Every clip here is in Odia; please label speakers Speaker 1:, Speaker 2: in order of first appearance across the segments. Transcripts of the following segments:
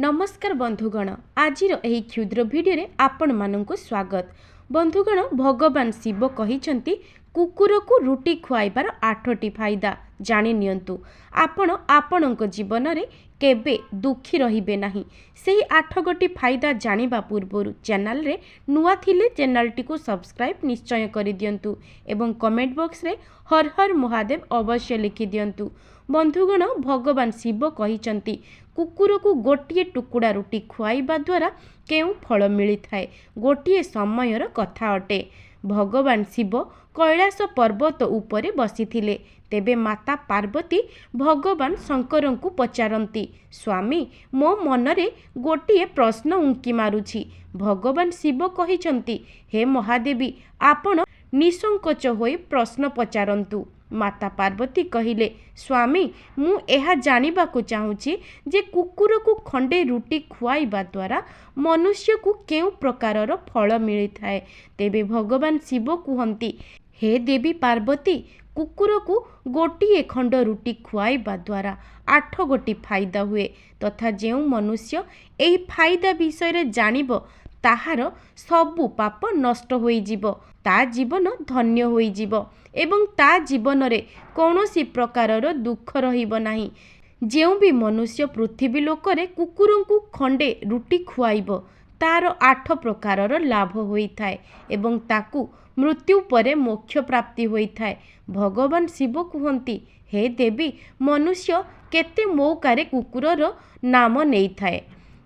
Speaker 1: नमस्कार बंधुगण आज क्षुद्र भिडियो आपण मानक स्वागत। बंधुगण भगवान शिव कहिसंती कुकुर को रुटी खुआइबार 8टी फायदा जानि नियंतु। आपण आपणक जीवन रे केबे दुखी रहिबे नाही। सेही 8 गोटी फायदा जानिबा पूर्वरु चैनल रे नुआ थिले चैनल टी को सब्सक्राइब निश्चय करि दियंतु एवं कमेंट बॉक्स रे हर हर महादेव अवश्य लिखि दियंतु। बंधुगण भगवान शिव कहिसंती कुकुर को गोटिए टुकुड़ा रुटी खुआइबा द्वारा केउं फल मिली थाए गोटिए समयर कथा अटे। भगवान शिव कैलाश पर्वत उपरे बसिथिले। तेबे माता पार्वती भगवान शंकर को पचारती, स्वामी मो मनरे गोटिए प्रश्न उंकी मारुछि। भगवान शिव कहिसंती, हे महादेवी आपण निसंकोच होई प्रश्न पचारंतु। माता पार्वती कहिले, स्वामी मु एहा जानिबाकु चाहूछि जे कुकुर को खंडे रुटी खुआइबा द्वारा मनुष्य को केउ प्रकारर फल मिली थाए। तेबे भगवान शिव कुहंती, हे देवी पार्वती कुकुर को गोटिए खंड रुटी खुआइबा द्वारा 8 गोटी फायदा हुए तथा जेउ मनुष्य एही फायदा विषय रे जानिबो ताहार सबु पाप नष्ट होई जीवो, ता जीवन धन्य होई जीवो एवं ता जीवन रे कौनसी प्रकारर दुख रहिबो नाही। जेउ भी मनुष्य पृथ्वी लोकरे कुकुर को खंडे रुटी खुआइबो तार 8 प्रकारर लाभ होई थाए एवं ताकू मृत्यु परे मोक्ष प्राप्ति होई थाए। भगवान शिव कुहंती, हे देवी मनुष्य केते मौकारे कुकुरर नाम नेई थाए।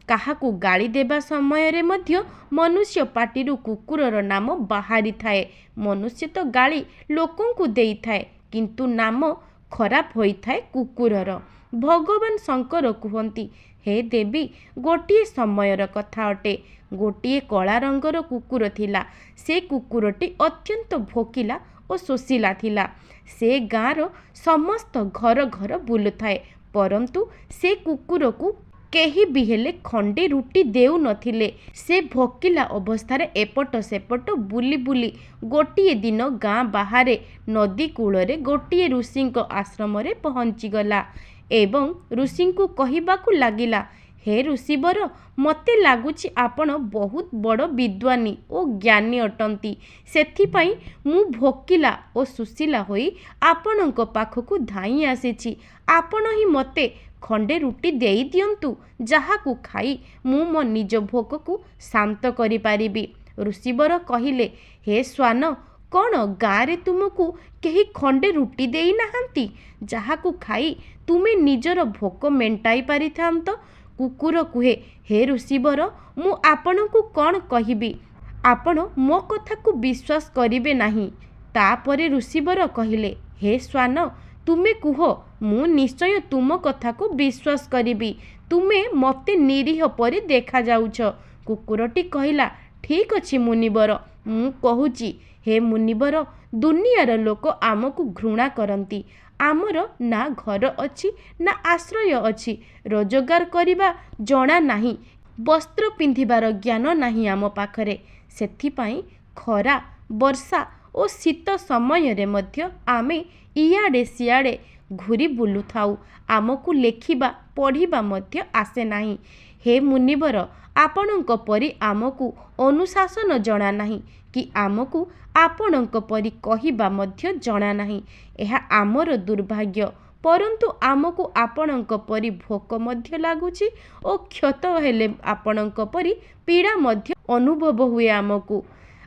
Speaker 1: काहाकू गाली देबा समय रे मध्य मनुष्य पाटिरु कुकुरर नाम बाहरी थाए। मनुष्य तो गाली लोकों को देई थाए किंतु नाम खराब होई थाए कुकुरर। भगवान शंकर कुहंती, हे देवी गोटिए समयर कथा अटे। गोटिए कला रंगर कुकुर थिला। से कुकुरटी अत्यंत भोकिला और शोषिला थिला। से गाँर समस्त घर घर बुलुथाए परंतु से कुकुर को केही भी हेले खंडे रुटी देउ नथिले। से भोकिला अवस्था एपट सेपट बुली बुली गोटिए दिन गाँ बाहरे नदी कूलरे गोटिए ऋषि आश्रम रे पहुँची गला एवं ऋषि को कहिबाकू लागिला, हे ऋषिवर मते लागुछि आपण बहुत बड़ विद्वानी और ज्ञानी अटंती। सेथिपाई मु भोकिला और सुशीला होई आपणक पाखकू धाई आसीछि। आपण ही मते खंडे रुटी देई दियंतु जाहाकू खाई मु मो निज भोक को शांत करि पारिबी। ऋषिवर कहिले, हे स्वान कौन गाँव रे तुमको केही खंडे रुटी देई नाहंती जाहाकू खाई तुमे निजर भोक मेंटाई पारि थांत। कुकुर कुहे, हे ऋषिवर मु आपणकू कौन कहिबी, आपण मो कथा को विश्वास करिबे नाही। तापरे ऋषिवर कहिले, हे स्वान तुमे कुह मु निश्चय तुम कथा को विश्वास करिबी। तुमे मते निरीह परि देखा जाउछ। कुकुरटी कहिला, ठीक अछि मुनिवर मु कहूची। हे मुनिवर दुनियार लोक आमको घृणा करती। आमर ना घर अच्छी ना आश्रय अच्छी, रोजगार करिबा जणा नाही, वस्त्र पिंधिबार ज्ञान नाही आम पाखरे। सेथिपाई खरा वर्षा और शीत समय रे मध्य आमे इयाडे सियाडे घुरी बुलु थाउ। आमको लेखिबा पढ़िबा मध्य आसे नाही। हे मुनिवर आपणक परि आमको अनुशासन जणा नाही कि आमको आपणक परि कहिबा मध्य जणा नाही। एहा आमर दुर्भाग्य, परंतु आमको आपणक परि भोक मध्य लागुछि और क्षत हेले आपणक परि पीड़ा मध्य अनुभव हुए।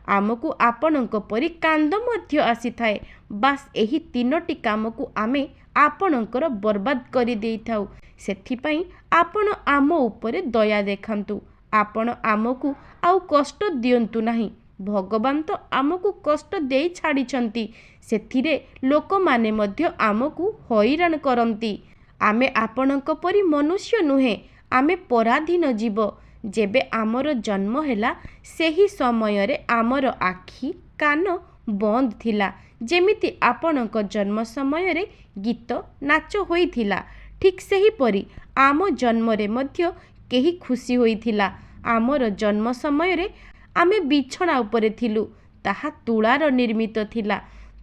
Speaker 1: आमको आपणक परि कांद मध्य आसी थाए। बास एही 3टी काम को आमे आपणकर बर्बाद करि देई थाउ। सेथिपाई आपण आम उपरे दया देखांतु। आपण आमको आउ कष्ट दियंतु नाही। भगवान तो आमको कष्ट देई छाड़िछंती, सेथिरे लोक माने मध्य आमको हैरान करंती। आमे आपणक परि मनुष्य नुहे, आमे पराधीन जीव। जेबे आमर जन्म हेला सेही समय रे आमर आखि कान बंद थिला। जेमिति आपणक जन्म समय रे गीत नाच होइथिला ठीक सेही परि आम जन्म रे मध्य केही खुशी होइथिला। आमर जन्म समय रे आमे बिछଣା उपरे थिलु, ताहा तुलार निर्मित थिला।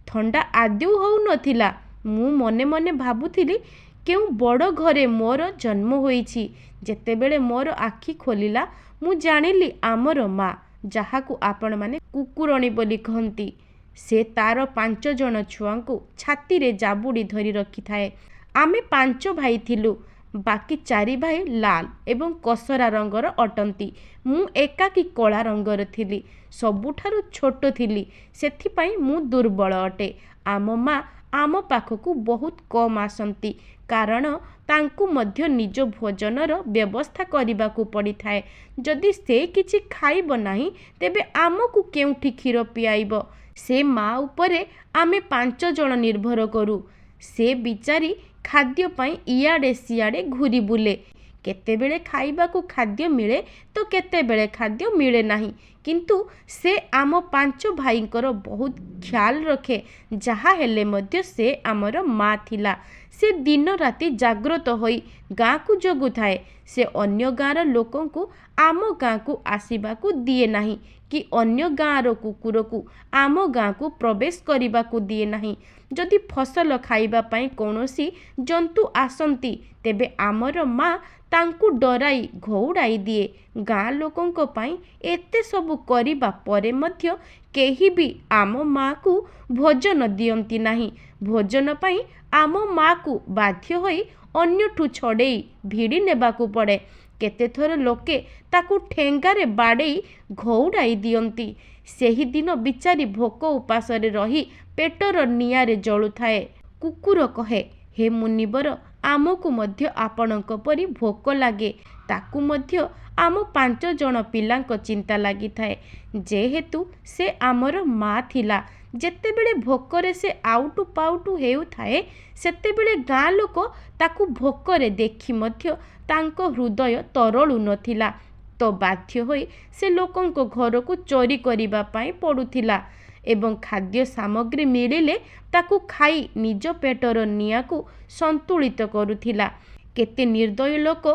Speaker 1: थंडा आद्यौ होउ नथिला। मु मने मने भाबुथिली କେଉଁ ବଡ଼ ଘରେ ମୋର ଜନ୍ମ ହୋଇଛି। ଯେତେବେଳେ ମୋର ଆଖି ଖୋଲିଲା ମୁଁ ଜାଣିଲି ଆମର ମା, ଯାହାକୁ ଆପଣମାନେ କୁକୁରଣୀ ବୋଲି କହନ୍ତି, ସେ ତାର 5 ଜଣ ଛୁଆଙ୍କୁ ଛାତିରେ ଜାବୁଡ଼ି ଧରି ରଖିଥାଏ। ଆମେ 5 ଭାଇ ଥିଲୁ। ବାକି 4 ଭାଇ ଲାଲ ଏବଂ କସରା ରଙ୍ଗର ଅଟନ୍ତି। ମୁଁ ଏକାକୀ କଳା ରଙ୍ଗର ଥିଲି। ସବୁଠାରୁ ଛୋଟ ଥିଲି, ସେଥିପାଇଁ ମୁଁ ଦୁର୍ବଳ ଅଟେ। ଆମ ମା ଆମ ପାଖକୁ ବହୁତ କମ୍ ଆସନ୍ତି, କାରଣ ତାଙ୍କୁ ମଧ୍ୟ ନିଜ ଭୋଜନର ବ୍ୟବସ୍ଥା କରିବାକୁ ପଡ଼ିଥାଏ। ଯଦି ସେ କିଛି ଖାଇବ ନାହିଁ, ତେବେ ଆମକୁ କେଉଁଠି କ୍ଷୀର ପିଆଇବ? ସେ ମା ଉପରେ ଆମେ 5 ଜଣ ନିର୍ଭର କରୁ। ସେ ବିଚାରୀ ଖାଦ୍ୟ ପାଇଁ ଇଆଡ଼େ ସିଆଡ଼େ ଘୂରି ବୁଲେ। କେତେବେଳେ ଖାଇବାକୁ ଖାଦ୍ୟ ମିଳେ ତ କେତେବେଳେ ଖାଦ୍ୟ ମିଳେ ନାହିଁ, କିନ୍ତୁ ସେ ଆମ 5 ଭାଇଙ୍କର ବହୁତ ଖ୍ୟାଲ ରଖେ। ଯାହା ହେଲେ ମଧ୍ୟ ସେ ଆମର ମା ଥିଲା। ସେ ଦିନ ରାତି ଜାଗ୍ରତ ହୋଇ ଗାଁକୁ ଜଗୁଥାଏ। ସେ ଅନ୍ୟ ଗାଁର ଲୋକଙ୍କୁ ଆମ ଗାଁକୁ ଆସିବାକୁ ଦିଏ ନାହିଁ କି ଅନ୍ୟ ଗାଁର କୁକୁରକୁ ଆମ ଗାଁକୁ ପ୍ରବେଶ କରିବାକୁ ଦିଏ ନାହିଁ। ଯଦି ଫସଲ ଖାଇବା ପାଇଁ କୌଣସି ଜନ୍ତୁ ଆସନ୍ତି, ତେବେ ଆମର ମା ତାଙ୍କୁ ଡରାଇ ଘଉଡ଼ାଇ ଦିଏ। ଗାଁ ଲୋକଙ୍କ ପାଇଁ ଏତେ ସବୁ କରିବା ପରେ ମଧ୍ୟ କେହି ବି ଆମ ମାକୁ ଭୋଜନ ଦିଅନ୍ତି ନାହିଁ। ଭୋଜନ ପାଇଁ ଆମ ମାକୁ ବାଧ୍ୟ ହୋଇ ଅନ୍ୟଠୁ ଛଡ଼େଇ ଭିଡ଼ି ନେବାକୁ ପଡ଼େ। କେତେଥର ଲୋକେ ତାକୁ ଠେଙ୍ଗାରେ ବାଡ଼େଇ ଘଉଡ଼ାଇ ଦିଅନ୍ତି। ସେହିଦିନ ବିଚାରୀ ଭୋକ ଉପାସରେ ରହି ପେଟର ନିଆଁରେ ଜଳୁଥାଏ। କୁକୁର କହେ, ହେ ମୁନିବର, ଆମକୁ ମଧ୍ୟ ଆପଣଙ୍କ ପରି ଭୋକ ଲାଗେ। ତାକୁ ମଧ୍ୟ ଆମ 5 ଜଣ ପିଲାଙ୍କ ଚିନ୍ତା ଲାଗିଥାଏ। ଯେହେତୁ ସେ ଆମର ମା ଥିଲା, ଯେତେବେଳେ ଭୋକରେ ସେ ଆଉଟୁ ପାଉଟୁ ହେଉଥାଏ, ସେତେବେଳେ ଗାଁ ଲୋକ ତାକୁ ଭୋକରେ ଦେଖି ମଧ୍ୟ ତାଙ୍କ ହୃଦୟ ତରଳୁ ନଥିଲା, ତ ବାଧ୍ୟ ହୋଇ ସେ ଲୋକଙ୍କ ଘରକୁ ଚୋରି କରିବା ପାଇଁ ପଡ଼ୁଥିଲା ଏବଂ ଖାଦ୍ୟ ସାମଗ୍ରୀ ମିଳିଲେ ତାକୁ ଖାଇ ନିଜ ପେଟର ନିଆଁକୁ ସନ୍ତୁଳିତ କରୁଥିଲା। କେତେ ନିର୍ଦ୍ଦୟୀ ଲୋକ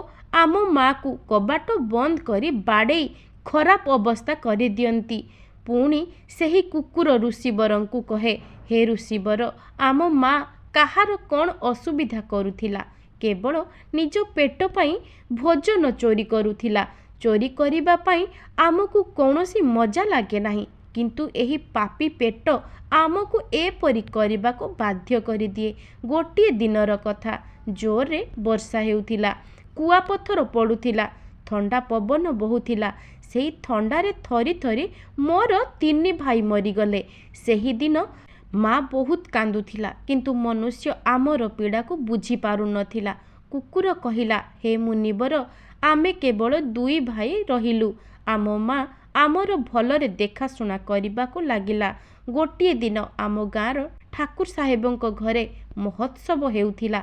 Speaker 1: ଆମ ମାକୁ କବାଟ ବନ୍ଦ କରି ବାଡ଼େଇ ଖରାପ ଅବସ୍ଥା କରିଦିଅନ୍ତି। ପୁଣି ସେହି କୁକୁର ଋଷିବରଙ୍କୁ କହେ, ହେ ଋଷିବର, ଆମ ମା କାହାର କ'ଣ ଅସୁବିଧା କରୁଥିଲା? କେବଳ ନିଜ ପେଟ ପାଇଁ ଭୋଜନ ଚୋରି କରୁଥିଲା। ଚୋରି କରିବା ପାଇଁ ଆମକୁ କୌଣସି ମଜା ଲାଗେ ନାହିଁ, କିନ୍ତୁ ଏହି ପାପୀ ପେଟ ଆମକୁ ଏପରି କରିବାକୁ ବାଧ୍ୟ କରିଦିଏ। ଗୋଟିଏ ଦିନର କଥା, ଜୋରରେ ବର୍ଷା ହେଉଥିଲା। କୁଆପଥର ପଡ଼ୁଥିଲା। ଥଣ୍ଡା ପବନ ବହୁଥିଲା। ସେହି ଥଣ୍ଡାରେ ଥରି ଥରି ମୋର 3 ଭାଇ ମରିଗଲେ। ସେହିଦିନ ମା ବହୁତ କାନ୍ଦୁଥିଲା, କିନ୍ତୁ ମନୁଷ୍ୟ ଆମର ପୀଡ଼ାକୁ ବୁଝିପାରୁନଥିଲା। କୁକୁର କହିଲା, ହେ ମୁନିବର, ଆମେ କେବଳ 2 ଭାଇ ରହିଲୁ। ଆମ ମା ଆମର ଭଲରେ ଦେଖାଶୁଣା କରିବାକୁ ଲାଗିଲା। ଗୋଟିଏ ଦିନ ଆମ ଗାଁର ଠାକୁର ସାହେବଙ୍କ ଘରେ ମହୋତ୍ସବ ହେଉଥିଲା।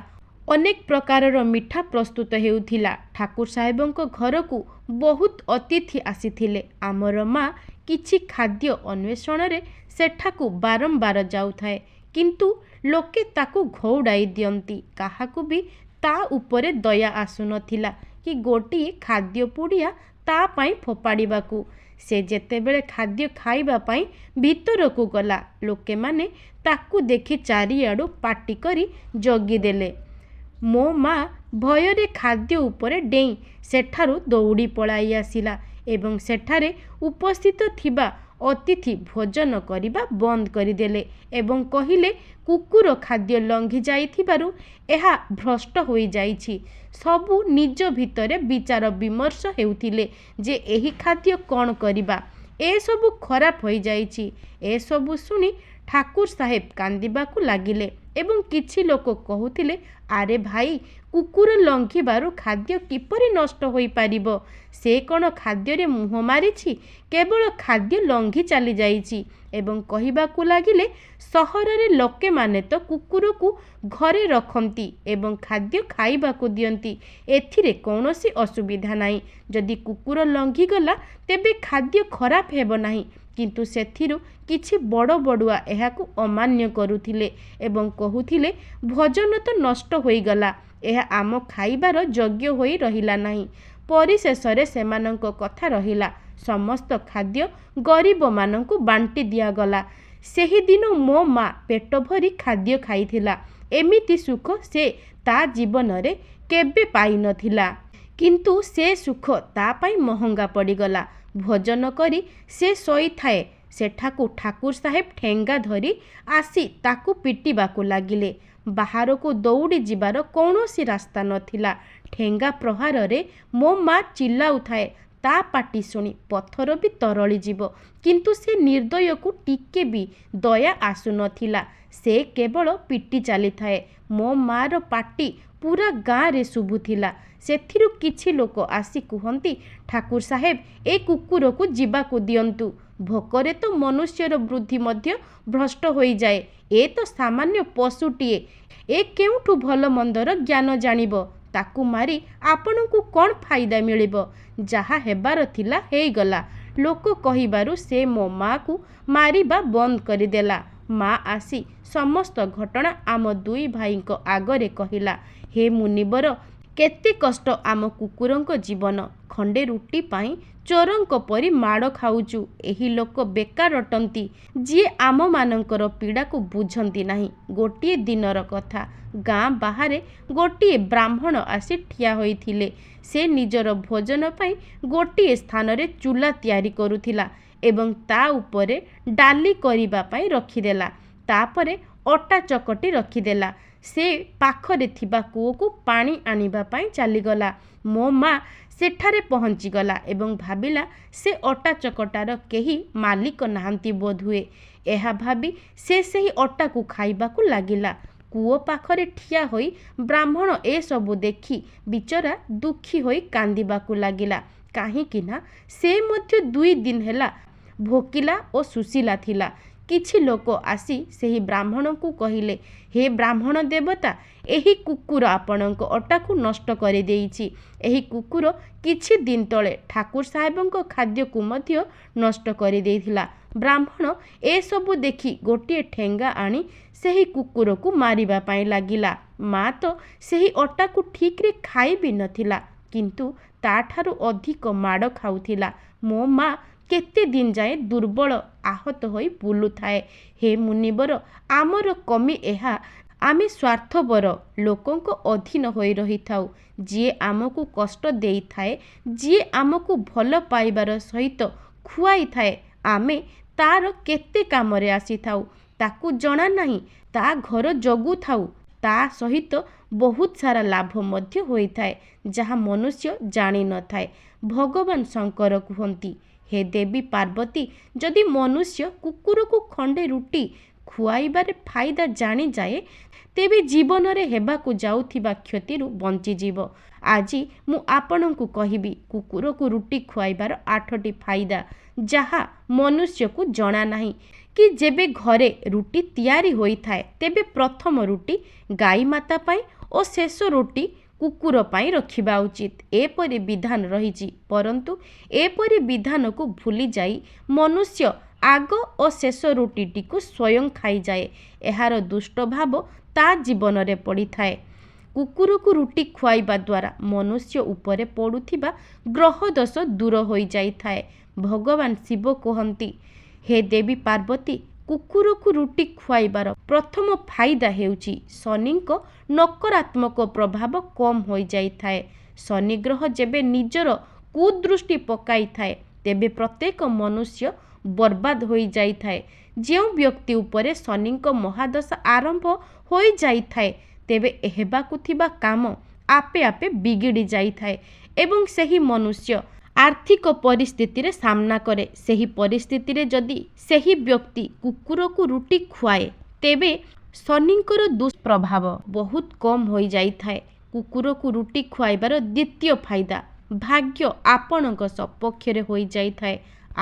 Speaker 1: ଅନେକ ପ୍ରକାରର ମିଠା ପ୍ରସ୍ତୁତ ହେଉଥିଲା। ଠାକୁର ସାହେବଙ୍କ ଘରକୁ ବହୁତ ଅତିଥି ଆସିଥିଲେ। ଆମର ମା କିଛି ଖାଦ୍ୟ ଅନ୍ୱେଷଣରେ ସେଠାକୁ ବାରମ୍ବାର ଯାଉଥାଏ, କିନ୍ତୁ ଲୋକେ ତାକୁ ଘଉଡ଼ାଇ ଦିଅନ୍ତି। କାହାକୁ ବି ତା ଉପରେ ଦୟା ଆସୁନଥିଲା କି ଗୋଟିଏ ଖାଦ୍ୟ ପୁଡ଼ିଆ ତା ପାଇଁ ଫୋପାଡ଼ିବାକୁ। ସେ ଯେତେବେଳେ ଖାଦ୍ୟ ଖାଇବା ପାଇଁ ଭିତରକୁ ଗଲା, ଲୋକେମାନେ ତାକୁ ଦେଖି ଚାରିଆଡ଼ୁ ପାଟି କରି ଜଗିଦେଲେ। ମୋ ମା ଭୟରେ ଖାଦ୍ୟ ଉପରେ ଡେଇଁ ସେଠାରୁ ଦୌଡ଼ି ପଳାଇ ଆସିଲା ଏବଂ ସେଠାରେ ଉପସ୍ଥିତ ଥିବା ଅତିଥି ଭୋଜନ କରିବା ବନ୍ଦ କରିଦେଲେ ଏବଂ କହିଲେ, କୁକୁର ଖାଦ୍ୟ ଲଙ୍ଘି ଯାଇଥିବାରୁ ଏହା ଭ୍ରଷ୍ଟ ହୋଇଯାଇଛି। ସବୁ ନିଜ ଭିତରେ ବିଚାର ବିମର୍ଶ ହେଉଥିଲେ ଯେ ଏହି ଖାଦ୍ୟ କ'ଣ କରିବା। ଏସବୁ ଖରାପ ହୋଇଯାଇଛି। ଏସବୁ ଶୁଣି ଠାକୁର ସାହେବ କାନ୍ଦିବାକୁ ଲାଗିଲେ ଏବଂ କିଛି ଲୋକ କହୁଥିଲେ, ଆରେ ଭାଇ, କୁକୁର ଲଙ୍ଘିବାରୁ ଖାଦ୍ୟ କିପରି ନଷ୍ଟ ହୋଇପାରିବ? ସେ କ'ଣ ଖାଦ୍ୟରେ ମୁହଁ ମାରିଛି? କେବଳ ଖାଦ୍ୟ ଲଙ୍ଘି ଚାଲିଯାଇଛି। ଏବଂ କହିବାକୁ ଲାଗିଲେ, ସହରରେ ଲୋକେମାନେ ତ କୁକୁରକୁ ଘରେ ରଖନ୍ତି ଏବଂ ଖାଦ୍ୟ ଖାଇବାକୁ ଦିଅନ୍ତି। ଏଥିରେ କୌଣସି ଅସୁବିଧା ନାହିଁ। ଯଦି କୁକୁର ଲଙ୍ଘିଗଲା, ତେବେ ଖାଦ୍ୟ ଖରାପ ହେବ ନାହିଁ। କିନ୍ତୁ ସେଥିରୁ କିଛି ବଡ଼ ବଡ଼ୁଆ ଏହାକୁ ଅମାନ୍ୟ କରୁଥିଲେ ଏବଂ କହୁଥିଲେ, ଭୋଜନ ତ ନଷ୍ଟ ହୋଇଗଲା, ଏହା ଆମ ଖାଇବାର ଯୋଗ୍ୟ ହୋଇ ରହିଲା ନାହିଁ। ପରିଶେଷରେ ସେମାନଙ୍କ କଥା ରହିଲା। ସମସ୍ତ ଖାଦ୍ୟ ଗରିବମାନଙ୍କୁ ବାଣ୍ଟି ଦିଆଗଲା। ସେହିଦିନ ମୋ ମା ପେଟ ଭରି ଖାଦ୍ୟ ଖାଇଥିଲା। ଏମିତି ସୁଖ ସେ ତା ଜୀବନରେ କେବେ ପାଇନଥିଲା। କିନ୍ତୁ ସେ ସୁଖ ତା ପାଇଁ ମହଙ୍ଗା ପଡ଼ିଗଲା। ଭୋଜନ କରି ସେ ଶୋଇଥାଏ, ସେଠାକୁ ଠାକୁର ସାହେବ ଠେଙ୍ଗା ଧରି ଆସି ତାକୁ ପିଟିବାକୁ ଲାଗିଲେ। ବାହାରକୁ ଦୌଡ଼ି ଯିବାର କୌଣସି ରାସ୍ତା ନଥିଲା। ଠେଙ୍ଗା ପ୍ରହାରରେ ମୋ ମା ଚିଲ୍ଲାଉଥାଏ। ତା ପାଟି ଶୁଣି ପଥର ବି ତରଳିଯିବ। କିନ୍ତୁ ସେ ନିର୍ଦ୍ଦୟକୁ ଟିକେ ବି ଦୟା ଆସୁନଥିଲା। ସେ କେବଳ ପିଟି ଚାଲିଥାଏ। ମୋ ମା'ର ପାଟି ପୁରା ଗାଁରେ ଶୁଭୁଥିଲା। ସେଥିରୁ କିଛି ଲୋକ ଆସି କୁହନ୍ତି, ଠାକୁର ସାହେବ, ଏ କୁକୁରକୁ ଯିବାକୁ ଦିଅନ୍ତୁ। ଭୋକରେ ତ ମନୁଷ୍ୟର ବୁଦ୍ଧି ମଧ୍ୟ ଭ୍ରଷ୍ଟ ହୋଇଯାଏ। ଏ ତ ସାମାନ୍ୟ ପଶୁଟିଏ, ଏ କେଉଁଠୁ ଭଲ ମନ୍ଦର ଜ୍ଞାନ ଜାଣିବ? ତାକୁ ମାରି ଆପଣଙ୍କୁ କ'ଣ ଫାଇଦା ମିଳିବ? ଯାହା ହେବାର ଥିଲା ହେଇଗଲା। ଲୋକ କହିବାରୁ ସେ ମୋ ମା'କୁ ମାରିବା ବନ୍ଦ କରିଦେଲା। ମା ଆସି ସମସ୍ତ ଘଟଣା ଆମ ଦୁଇ ଭାଇଙ୍କ ଆଗରେ କହିଲା। ହେ ମୁନିବର, କେତେ କଷ୍ଟ ଆମ କୁକୁରଙ୍କ ଜୀବନ। ଖଣ୍ଡେ ରୁଟି ପାଇଁ ଚୋରଙ୍କ ପରି ମାଡ଼ ଖାଉଛୁ। ଏହି ଲୋକ ବେକାର ଅଟନ୍ତି, ଯିଏ ଆମମାନଙ୍କର ପୀଡ଼ାକୁ ବୁଝନ୍ତି ନାହିଁ। ଗୋଟିଏ ଦିନର କଥା, ଗାଁ ବାହାରେ ଗୋଟିଏ ବ୍ରାହ୍ମଣ ଆସି ଠିଆ ହୋଇଥିଲେ। ସେ ନିଜର ଭୋଜନ ପାଇଁ ଗୋଟିଏ ସ୍ଥାନରେ ଚୁଲା ତିଆରି କରୁଥିଲା ଏବଂ ତା ଉପରେ ଡାଲି କରିବା ପାଇଁ ରଖିଦେଲା। ତାପରେ ଅଟା ଚକଟି ରଖିଦେଲା। ସେ ପାଖରେ ଥିବା କୂଅକୁ ପାଣି ଆଣିବା ପାଇଁ ଚାଲିଗଲା। ମୋ ମା ସେଠାରେ ପହଞ୍ଚିଗଲା ଏବଂ ଭାବିଲା ସେ ଅଟା ଚକଟାର କେହି ମାଲିକ ନାହାନ୍ତି ବୋଧହୁଏ। ଏହା ଭାବି ସେ ସେହି ଅଟାକୁ ଖାଇବାକୁ ଲାଗିଲା। କୂଅ ପାଖରେ ଠିଆ ହୋଇ ବ୍ରାହ୍ମଣ ଏସବୁ ଦେଖି ବିଚରା ଦୁଃଖୀ ହୋଇ କାନ୍ଦିବାକୁ ଲାଗିଲା। କାହିଁକି ନା ସେ ମଧ୍ୟ 2 ଦିନ ହେଲା ଭୋକିଲା ଓ ଶୋଷିଲା ଥିଲା। କିଛି ଲୋକ ଆସି ସେହି ବ୍ରାହ୍ମଣଙ୍କୁ କହିଲେ, ହେ ବ୍ରାହ୍ମଣ ଦେବତା, ଏହି କୁକୁର ଆପଣଙ୍କ ଅଟାକୁ ନଷ୍ଟ କରିଦେଇଛି। ଏହି କୁକୁର କିଛି ଦିନ ତଳେ ଠାକୁର ସାହେବଙ୍କ ଖାଦ୍ୟକୁ ମଧ୍ୟ ନଷ୍ଟ କରିଦେଇଥିଲା। ବ୍ରାହ୍ମଣ ଏସବୁ ଦେଖି ଗୋଟିଏ ଠେଙ୍ଗା ଆଣି ସେହି କୁକୁରକୁ ମାରିବା ପାଇଁ ଲାଗିଲା। ମା ତ ସେହି ଅଟାକୁ ଠିକ୍ରେ ଖାଇ ବି ନଥିଲା, କିନ୍ତୁ ତାଠାରୁ ଅଧିକ ମାଡ଼ ଖାଉଥିଲା। ମୋ ମା କେତେ ଦିନ ଯାଏ ଦୁର୍ବଳ ଆହତ ହୋଇ ବୁଲୁଥାଏ। ହେ ମୁନିବର, ଆମର କମି ଏହା, ଆମେ ସ୍ୱାର୍ଥପର ଲୋକଙ୍କ ଅଧୀନ ହୋଇ ରହିଥାଉ। ଯିଏ ଆମକୁ କଷ୍ଟ ଦେଇଥାଏ, ଯିଏ ଆମକୁ ଭଲ ପାଇବାର ସହିତ ଖୁଆଇଥାଏ, ଆମେ ତାର କେତେ କାମରେ ଆସିଥାଉ ତାକୁ ଜଣା ନାହିଁ। ତା ଘର ଜଗୁଥାଉ। ତା ସହିତ ବହୁତ ସାରା ଲାଭ ମଧ୍ୟ ହୋଇଥାଏ, ଯାହା ମନୁଷ୍ୟ ଜାଣିନଥାଏ। ଭଗବାନ ଶଙ୍କର କୁହନ୍ତି, ହେ ଦେବୀ ପାର୍ବତୀ, ଯଦି ମନୁଷ୍ୟ କୁକୁରକୁ ଖଣ୍ଡେ ରୁଟି ଖୁଆଇବାରେ ଫାଇଦା ଜାଣିଯାଏ, ତେବେ ଜୀବନରେ ହେବାକୁ ଯାଉଥିବା କ୍ଷତିରୁ ବଞ୍ଚିଯିବ। ଆଜି ମୁଁ ଆପଣଙ୍କୁ କହିବି କୁକୁରକୁ ରୁଟି ଖୁଆଇବାର 8ଟି ଫାଇଦା, ଯାହା ମନୁଷ୍ୟକୁ ଜଣା ନାହିଁ। କି ଯେବେ ଘରେ ରୁଟି ତିଆରି ହୋଇଥାଏ, ତେବେ ପ୍ରଥମ ରୁଟି ଗାଈମାତା ପାଇଁ ଓ ଶେଷ ରୁଟି କୁକୁର ପାଇଁ ରଖିବା ଉଚିତ। ଏପରି ବିଧାନ ରହିଛି। ପରନ୍ତୁ ଏପରି ବିଧାନକୁ ଭୁଲିଯାଇ ମନୁଷ୍ୟ ଆଗ ଓ ଶେଷ ରୁଟିଟିକୁ ସ୍ୱୟଂ ଖାଇଯାଏ। ଏହାର ଦୁଷ୍ଟ ଭାବ ତା ଜୀବନରେ ପଡ଼ିଥାଏ। କୁକୁରକୁ ରୁଟି ଖୁଆଇବା ଦ୍ୱାରା ମନୁଷ୍ୟ ଉପରେ ପଡ଼ୁଥିବା ଗ୍ରହ ଦୋଷ ଦୂର ହୋଇଯାଇଥାଏ। ଭଗବାନ ଶିବ କୁହନ୍ତି, ହେ ଦେବୀ ପାର୍ବତୀ, କୁକୁରକୁ ରୁଟି ଖୁଆଇବାର ପ୍ରଥମ ଫାଇଦା ହେଉଛି ଶନିଙ୍କ ନକାରାତ୍ମକ ପ୍ରଭାବ କମ୍ ହୋଇଯାଇଥାଏ। ଶନି ଗ୍ରହ ଯେବେ ନିଜର କୁଦୃଷ୍ଟି ପକାଇଥାଏ, ତେବେ ପ୍ରତ୍ୟେକ ମନୁଷ୍ୟ ବର୍ବାଦ ହୋଇଯାଇଥାଏ। ଯେଉଁ ବ୍ୟକ୍ତି ଉପରେ ଶନିଙ୍କ ମହାଦଶା ଆରମ୍ଭ ହୋଇଯାଇଥାଏ, ତେବେ ହେବାକୁ ଥିବା କାମ ଆପେ ଆପେ ବିଗିଡ଼ି ଯାଇଥାଏ ଏବଂ ସେହି ମନୁଷ୍ୟ ଆର୍ଥିକ ପରିସ୍ଥିତିରେ ସାମ୍ନା କରେ। ସେହି ପରିସ୍ଥିତିରେ ଯଦି ସେହି ବ୍ୟକ୍ତି କୁକୁରକୁ ରୁଟି ଖୁଆଏ, ତେବେ ଶନିଙ୍କର ଦୁଷ୍ପ୍ରଭାବ ବହୁତ କମ୍ ହୋଇଯାଇଥାଏ। କୁକୁରକୁ ରୁଟି ଖୁଆଇବାର ଦ୍ୱିତୀୟ ଫାଇଦା, ଭାଗ୍ୟ ଆପଣଙ୍କ ସପକ୍ଷରେ ହୋଇଯାଇଥାଏ।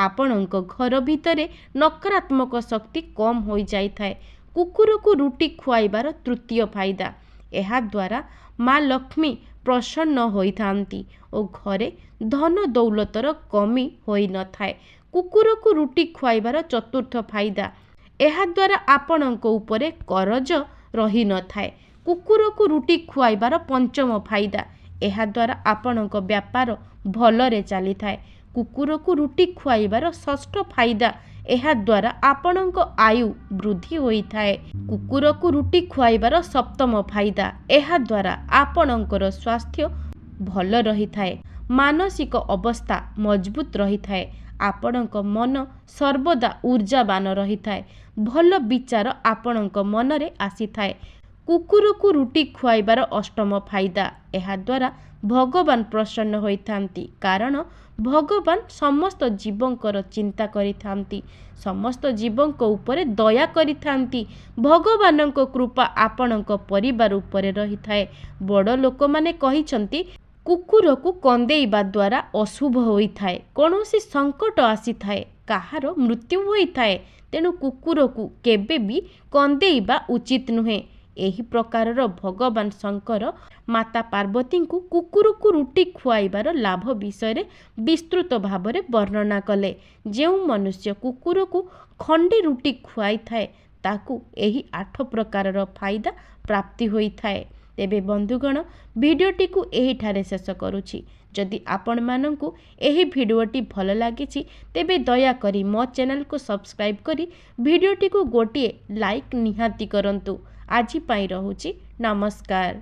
Speaker 1: ଆପଣଙ୍କ ଘର ଭିତରେ ନକାରାତ୍ମକ ଶକ୍ତି କମ୍ ହୋଇଯାଇଥାଏ। କୁକୁରକୁ ରୁଟି ଖୁଆଇବାର ତୃତୀୟ ଫାଇଦା, ଏହାଦ୍ୱାରା ମା ଲକ୍ଷ୍ମୀ ପ୍ରସନ୍ନ ହୋଇଥାନ୍ତି ଓ ଘରେ ଧନ ଦୌଲତର କମି ହୋଇନଥାଏ। କୁକୁରକୁ ରୁଟି ଖୁଆଇବାର ଚତୁର୍ଥ ଫାଇଦା, ଏହାଦ୍ୱାରା ଆପଣଙ୍କ ଉପରେ କରଜ ରହିନଥାଏ। କୁକୁରକୁ ରୁଟି ଖୁଆଇବାର ପଞ୍ଚମ ଫାଇଦା, ଏହାଦ୍ୱାରା ଆପଣଙ୍କ ବ୍ୟାପାର ଭଲରେ ଚାଲିଥାଏ। କୁକୁରକୁ ରୁଟି ଖୁଆଇବାର ଷଷ୍ଠ ଫାଇଦା, ଏହାଦ୍ୱାରା ଆପଣଙ୍କ ଆୟୁ ବୃଦ୍ଧି ହୋଇଥାଏ। କୁକୁରକୁ ରୁଟି ଖୁଆଇବାର ସପ୍ତମ ଫାଇଦା, ଏହାଦ୍ୱାରା ଆପଣଙ୍କର ସ୍ୱାସ୍ଥ୍ୟ ଭଲ ରହିଥାଏ। ମାନସିକ ଅବସ୍ଥା ମଜବୁତ ରହିଥାଏ। ଆପଣଙ୍କ ମନ ସର୍ବଦା ଉର୍ଜାବାନ ରହିଥାଏ। ଭଲ ବିଚାର ଆପଣଙ୍କ ମନରେ ଆସିଥାଏ। କୁକୁରକୁ ରୁଟି ଖୁଆଇବାର ଅଷ୍ଟମ ଫାଇଦା, ଏହାଦ୍ୱାରା ଭଗବାନ ପ୍ରସନ୍ନ ହୋଇଥାନ୍ତି। କାରଣ ଭଗବାନ ସମସ୍ତ ଜୀବଙ୍କର ଚିନ୍ତା କରିଥାନ୍ତି, ସମସ୍ତ ଜୀବଙ୍କ ଉପରେ ଦୟା କରିଥାନ୍ତି। ଭଗବାନଙ୍କ କୃପା ଆପଣଙ୍କ ପରିବାର ଉପରେ ରହିଥାଏ। ବଡ଼ ଲୋକମାନେ କହିଛନ୍ତି, କୁକୁରକୁ କନ୍ଦେଇବା ଦ୍ୱାରା ଅଶୁଭ ହୋଇଥାଏ, କୌଣସି ସଙ୍କଟ ଆସିଥାଏ, କାହାର ମୃତ୍ୟୁ ହୋଇଥାଏ। ତେଣୁ କୁକୁରକୁ କେବେ ବି କନ୍ଦେଇବା ଉଚିତ ନୁହେଁ। ଏହି ପ୍ରକାରର ଭଗବାନ ଶଙ୍କର ମାତା ପାର୍ବତୀଙ୍କୁ କୁକୁରକୁ ରୁଟି ଖୁଆଇବାର ଲାଭ ବିଷୟରେ ବିସ୍ତୃତ ଭାବରେ ବର୍ଣ୍ଣନା କଲେ। ଯେଉଁ ମନୁଷ୍ୟ କୁକୁରକୁ ଖଣ୍ଡେ ରୁଟି ଖୁଆଇଥାଏ, ତାକୁ ଏହି 8 ପ୍ରକାରର ଫାଇଦା ପ୍ରାପ୍ତି ହୋଇଥାଏ। ତେବେ ବନ୍ଧୁଗଣ, ଭିଡ଼ିଓଟିକୁ ଏହିଠାରେ ଶେଷ କରୁଛି। ଯଦି ଆପଣମାନଙ୍କୁ ଏହି ଭିଡ଼ିଓଟି ଭଲ ଲାଗିଛି, ତେବେ ଦୟାକରି ମୋ ଚ୍ୟାନେଲକୁ ସବସ୍କ୍ରାଇବ୍ କରି ଭିଡ଼ିଓଟିକୁ ଗୋଟିଏ ଲାଇକ୍ ନିହାତି କରନ୍ତୁ। ଆଜି ପାଇଁ ରହୁଛି, ନମସ୍କାର।